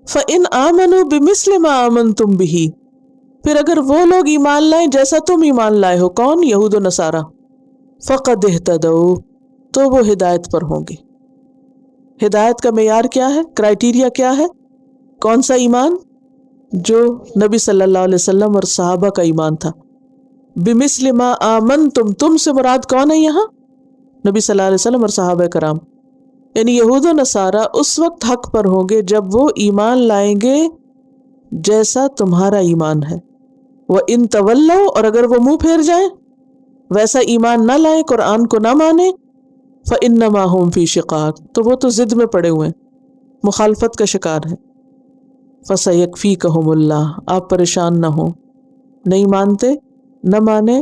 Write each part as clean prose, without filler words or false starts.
فَإِنْ آمَنُوا بِمِثْلِ مَا آمَنْتُمْ بِهِ، پھر اگر وہ لوگ ایمان لائیں جیسا تم ایمان لائے ہو، کون؟ یہود و نصارہ، فَقَدْ اهْتَدَوْا، تو وہ ہدایت پر ہوں گے۔ ہدایت کا معیار کیا ہے؟ کرائیٹیریا کیا ہے؟ کون سا ایمان؟ جو نبی صلی اللہ علیہ وسلم اور صحابہ کا ایمان تھا۔ بِمِثْلِ مَا آمَنْتُمْ، تم سے مراد کون ہے یہاں؟ نبی صلی اللہ علیہ وسلم اور صحابہ کرام، یعنی یہود و نصارہ اس وقت حق پر ہوں گے جب وہ ایمان لائیں گے جیسا تمہارا ایمان ہے۔ وَإِن تَوَلَّوْا، اور اگر وہ منہ پھیر جائیں، ویسا ایمان نہ لائیں، قرآن کو نہ مانیں، فَإِنَّمَا هُمْ فِي شِقَاقٍ، تو وہ تو ضد میں پڑے ہوئے ہیں، مخالفت کا شکار ہے۔ فَسَيَكْفِيكَهُمُ اللَّهُ، آپ پریشان نہ ہوں، نہیں مانتے نہ مانے،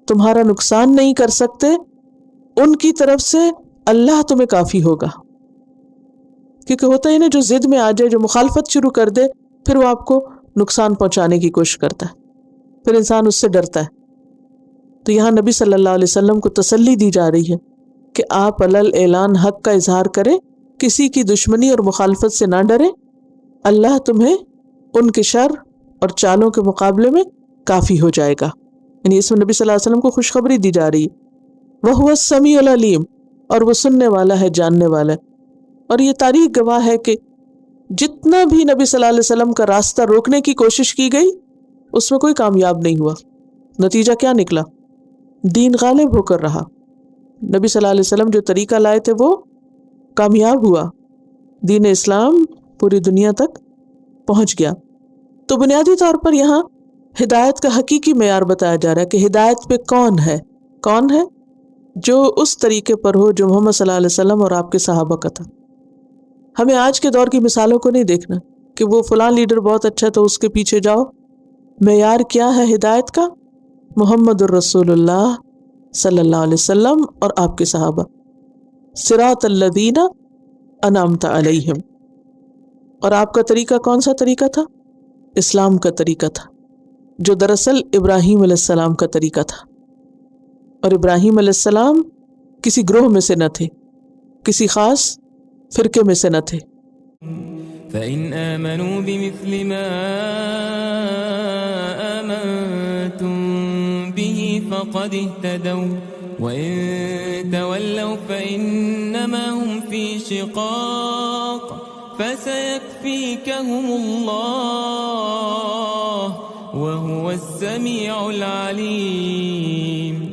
تمہارا نقصان نہیں کر سکتے، ان کی طرف سے اللہ تمہیں کافی ہوگا۔ کیونکہ ہوتا ہے نا، جو ضد میں آ جائے، جو مخالفت شروع کر دے، پھر وہ آپ کو نقصان پہنچانے کی کوشش کرتا ہے، پھر انسان اس سے ڈرتا ہے۔ تو یہاں نبی صلی اللہ علیہ وسلم کو تسلی دی جا رہی ہے کہ آپ علل اعلان حق کا اظہار کریں، کسی کی دشمنی اور مخالفت سے نہ ڈریں، اللہ تمہیں ان کے شر اور چالوں کے مقابلے میں کافی ہو جائے گا۔ یعنی اس میں نبی صلی اللہ علیہ وسلم کو خوشخبری دی جا رہی ہے۔ وَهُوَ السَّمِيعُ الْعَلِيمُ، اور وہ سننے والا ہے، جاننے والا ہے۔ اور یہ تاریخ گواہ ہے کہ جتنا بھی نبی صلی اللہ علیہ وسلم کا راستہ روکنے کی کوشش کی گئی، اس میں کوئی کامیاب نہیں ہوا۔ نتیجہ کیا نکلا؟ دین غالب ہو کر رہا۔ نبی صلی اللہ علیہ وسلم جو طریقہ لائے تھے وہ کامیاب ہوا، دین اسلام پوری دنیا تک پہنچ گیا۔ تو بنیادی طور پر یہاں ہدایت کا حقیقی معیار بتایا جا رہا ہے کہ ہدایت پہ کون ہے؟ کون ہے؟ جو اس طریقے پر ہو جو محمد صلی اللہ علیہ وسلم اور آپ کے صحابہ کا تھا۔ ہمیں آج کے دور کی مثالوں کو نہیں دیکھنا کہ وہ فلاں لیڈر بہت اچھا تو اس کے پیچھے جاؤ۔ معیار کیا ہے ہدایت کا؟ محمد الرسول اللہ صلی اللہ علیہ وسلم اور آپ کے صحابہ، صراط الذین انعمت علیہم۔ اور آپ کا طریقہ کون سا طریقہ تھا؟ اسلام کا طریقہ تھا، جو دراصل ابراہیم علیہ السلام کا طریقہ تھا۔ اور ابراہیم علیہ السلام کسی گروہ میں سے نہ تھے، کسی خاص فرقے میں سے نہ تھے۔ فَإِنْ آمَنُوا بِمِثْلِ مَا آمَنْتُمْ بِهِ فَقَدِ اهْتَدَوْا وَإِنْ تَوَلَّوْا فَإِنَّمَا هُمْ فِي شِقَاقٍ فَسَيَكْفِيكَهُمُ اللَّهُ وَهُوَ السَّمِيعُ الْعَلِيمُ۔